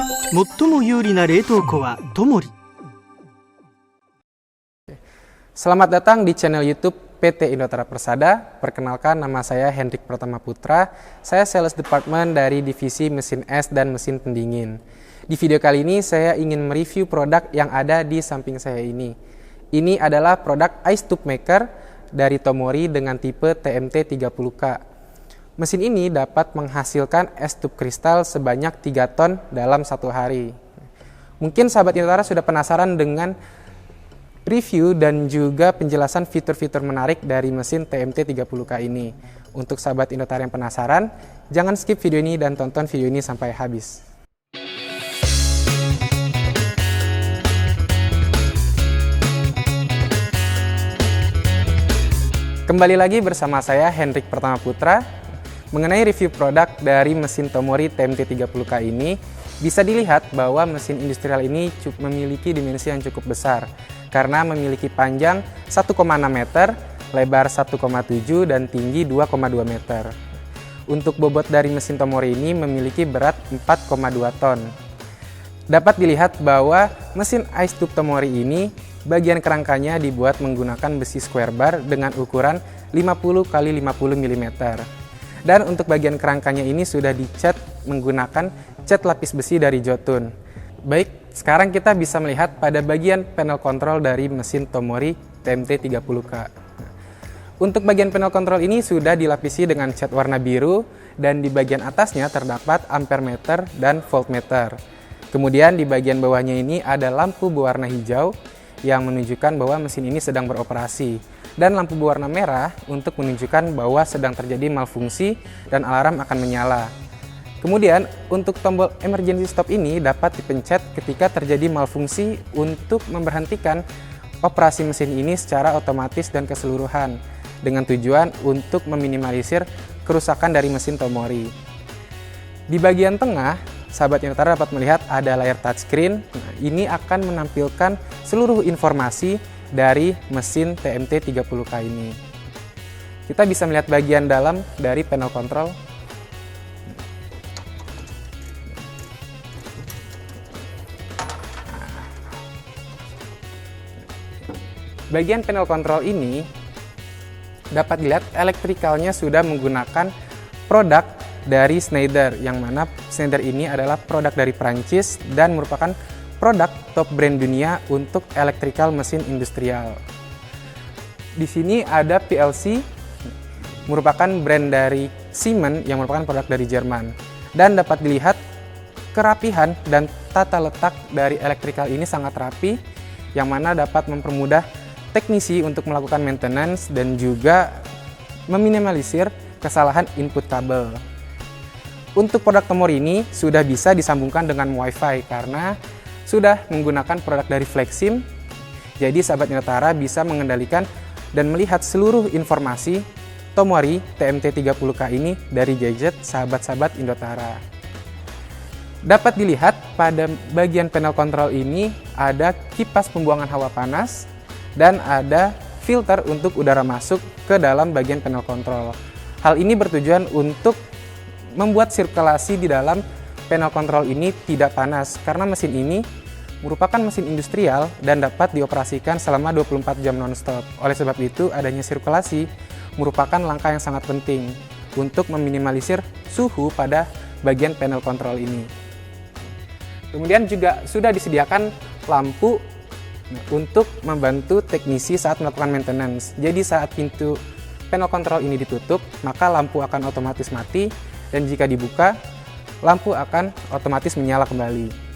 最も有利な冷凍庫はトモリ。 Selamat datang di channel YouTube PT Indotara Persada. Perkenalkan, nama saya Hendrik Pratama Putra. Saya sales department dari divisi mesin es dan mesin pendingin. Di video kali ini saya ingin mereview produk yang ada di samping saya ini. Ini adalah produk ice tube maker dari Tomori dengan tipe TMT 30K. Mesin ini dapat menghasilkan es tube kristal sebanyak 3 ton dalam satu hari. Mungkin sahabat Indotara sudah penasaran dengan review dan juga penjelasan fitur-fitur menarik dari mesin TMT 30K ini. Untuk sahabat Indotara yang penasaran, jangan skip video ini dan tonton video ini sampai habis. Kembali lagi bersama saya Hendrik Pratama Putra. Mengenai review produk dari mesin Tomori TMT 30K ini, bisa dilihat bahwa mesin industrial ini memiliki dimensi yang cukup besar karena memiliki panjang 1,6 meter, lebar 1,7 dan tinggi 2,2 meter. Untuk bobot dari mesin Tomori ini memiliki berat 4,2 ton. Dapat dilihat bahwa mesin ice tube Tomori ini bagian kerangkanya dibuat menggunakan besi square bar dengan ukuran 50 x 50 mm. Dan untuk bagian kerangkanya ini sudah dicat menggunakan cat lapis besi dari Jotun. Baik, sekarang kita bisa melihat pada bagian panel kontrol dari mesin Tomori TMT 30K. Untuk bagian panel kontrol ini sudah dilapisi dengan cat warna biru dan di bagian atasnya terdapat ampere meter dan voltmeter. Kemudian di bagian bawahnya ini ada lampu berwarna hijau yang menunjukkan bahwa mesin ini sedang beroperasi, dan lampu berwarna merah untuk menunjukkan bahwa sedang terjadi malfungsi dan alarm akan menyala. Kemudian untuk tombol emergency stop ini dapat dipencet ketika terjadi malfungsi untuk memberhentikan operasi mesin ini secara otomatis dan keseluruhan dengan tujuan untuk meminimalisir kerusakan dari mesin Tomori. Di bagian tengah, sahabat Indotara dapat melihat ada layar touchscreen. Nah, ini akan menampilkan seluruh informasi dari mesin TMT 30K ini. Kita bisa melihat bagian dalam dari panel kontrol. Bagian panel kontrol ini dapat dilihat elektrikalnya sudah menggunakan produk dari Schneider, yang mana Schneider ini adalah produk dari Prancis dan merupakan produk top brand dunia untuk electrical mesin industrial. Di sini ada PLC, merupakan brand dari Siemens yang merupakan produk dari Jerman. Dan dapat dilihat kerapihan dan tata letak dari electrical ini sangat rapi, yang mana dapat mempermudah teknisi untuk melakukan maintenance dan juga meminimalisir kesalahan input kabel. Untuk produk Tomori ini sudah bisa disambungkan dengan WiFi karena sudah menggunakan produk dari Flexim. Jadi sahabat Indotara bisa mengendalikan dan melihat seluruh informasi Tomori TMT 30K ini dari gadget sahabat-sahabat Indotara. Dapat dilihat pada bagian panel kontrol ini ada kipas pembuangan hawa panas dan ada filter untuk udara masuk ke dalam bagian panel kontrol. Hal ini bertujuan untuk membuat sirkulasi di dalam panel kontrol ini tidak panas karena mesin ini merupakan mesin industrial dan dapat dioperasikan selama 24 jam non-stop. Oleh sebab itu, adanya sirkulasi merupakan langkah yang sangat penting untuk meminimalisir suhu pada bagian panel kontrol ini. Kemudian juga sudah disediakan lampu untuk membantu teknisi saat melakukan maintenance. Jadi saat pintu panel kontrol ini ditutup, maka lampu akan otomatis mati, dan jika dibuka, lampu akan otomatis menyala kembali.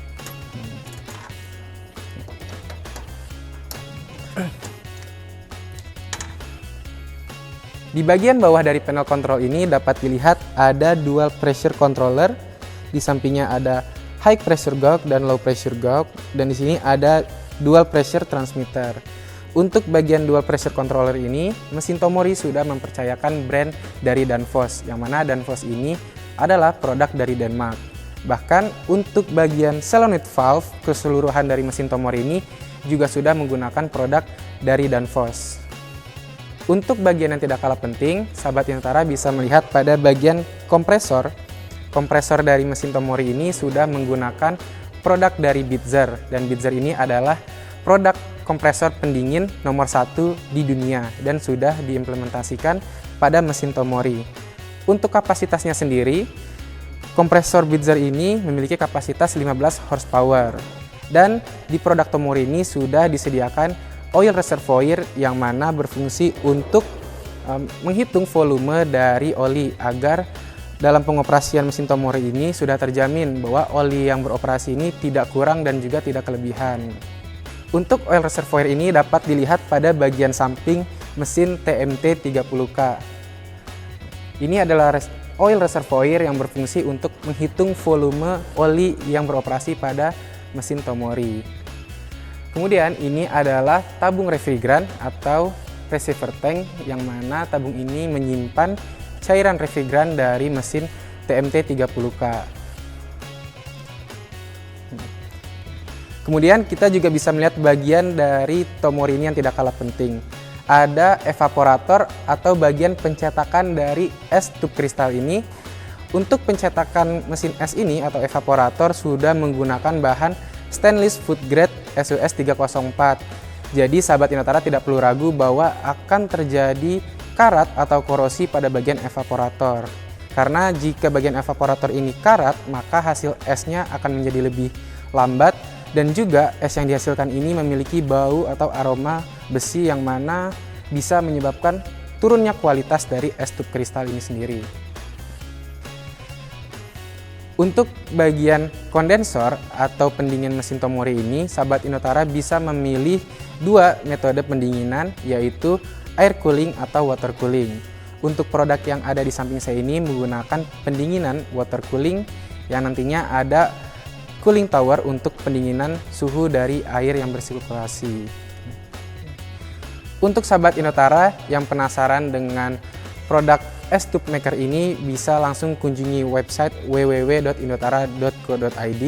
Di bagian bawah dari panel kontrol ini dapat dilihat ada dual pressure controller. Di sampingnya ada high pressure gauge dan low pressure gauge, dan di sini ada dual pressure transmitter. Untuk bagian dual pressure controller ini, mesin Tomori sudah mempercayakan brand dari Danfoss, yang mana Danfoss ini adalah produk dari Denmark. Bahkan untuk bagian solenoid valve keseluruhan dari mesin Tomori ini juga sudah menggunakan produk dari Danfoss. Untuk bagian yang tidak kalah penting, sahabat Indotara bisa melihat pada bagian kompresor. Kompresor dari mesin Tomori ini sudah menggunakan produk dari Bitzer, dan Bitzer ini adalah produk kompresor pendingin nomor 1 di dunia dan sudah diimplementasikan pada mesin Tomori. Untuk kapasitasnya sendiri, kompresor Bitzer ini memiliki kapasitas 15 horsepower, dan di produk Tomori ini sudah disediakan oil reservoir yang mana berfungsi untuk menghitung volume dari oli agar dalam pengoperasian mesin Tomori ini sudah terjamin bahwa oli yang beroperasi ini tidak kurang dan juga tidak kelebihan. Untuk oil reservoir ini dapat dilihat pada bagian samping mesin TMT 30K. Ini adalah oil reservoir yang berfungsi untuk menghitung volume oli yang beroperasi pada mesin Tomori. Kemudian ini adalah tabung refrigeran atau receiver tank, yang mana tabung ini menyimpan cairan refrigeran dari mesin TMT 30K. Kemudian kita juga bisa melihat bagian dari Tomori ini yang tidak kalah penting. Ada evaporator atau bagian pencetakan dari es tube kristal ini. Untuk pencetakan mesin es ini atau evaporator sudah menggunakan bahan stainless food grade SUS 304. Jadi sahabat Inotara tidak perlu ragu bahwa akan terjadi karat atau korosi pada bagian evaporator. Karena jika bagian evaporator ini karat, maka hasil esnya akan menjadi lebih lambat, dan juga es yang dihasilkan ini memiliki bau atau aroma besi yang mana bisa menyebabkan turunnya kualitas dari es tube kristal ini sendiri. Untuk bagian kondensor atau pendingin mesin Tomori ini, sahabat Inotara bisa memilih dua metode pendinginan, yaitu air cooling atau water cooling. Untuk produk yang ada di samping saya ini menggunakan pendinginan water cooling yang nantinya ada cooling tower untuk pendinginan suhu dari air yang bersirkulasi. Untuk sahabat Inotara yang penasaran dengan produk es tube maker ini, bisa langsung kunjungi website www.inotara.co.id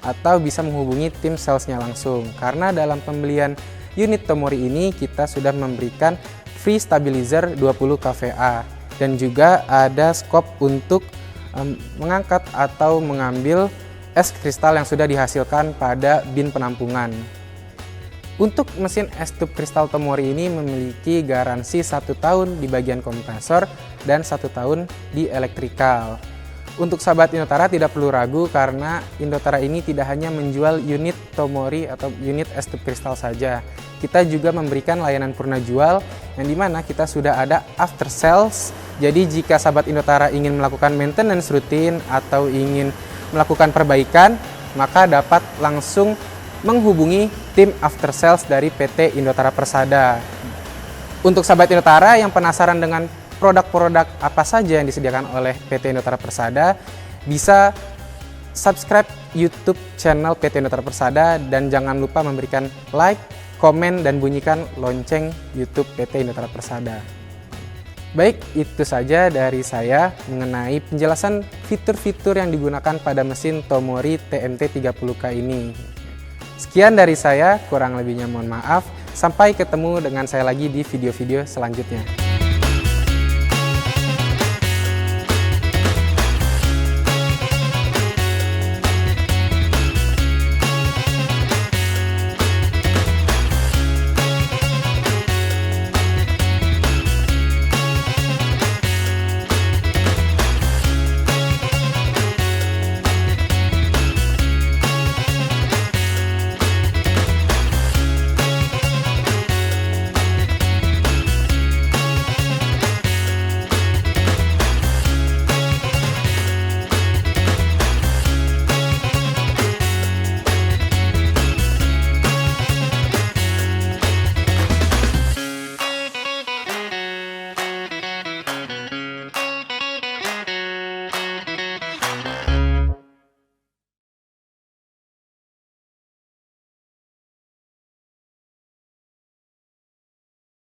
atau bisa menghubungi tim salesnya langsung, karena dalam pembelian unit Tomori ini kita sudah memberikan free stabilizer 20 kVA, dan juga ada scope untuk mengangkat atau mengambil es kristal yang sudah dihasilkan pada bin penampungan. Untuk mesin es tube kristal Tomori ini memiliki garansi 1 tahun di bagian kompresor dan 1 tahun di elektrikal. Untuk sahabat Inotara tidak perlu ragu, karena Inotara ini tidak hanya menjual unit Tomori atau unit es tube kristal saja. Kita juga memberikan layanan purna jual, yang dimana kita sudah ada after sales. Jadi jika sahabat Inotara ingin melakukan maintenance rutin atau ingin melakukan perbaikan, maka dapat langsung menghubungi tim after sales dari PT Indotara Persada. Untuk sahabat Inotara yang penasaran dengan produk-produk apa saja yang disediakan oleh PT Indotara Persada, bisa subscribe YouTube channel PT Indotara Persada, dan jangan lupa memberikan like, komen, dan bunyikan lonceng YouTube PT Indotara Persada. Baik, itu saja dari saya mengenai penjelasan fitur-fitur yang digunakan pada mesin Tomori TMT 30K ini. Sekian dari saya, kurang lebihnya mohon maaf. Sampai ketemu dengan saya lagi di video-video selanjutnya.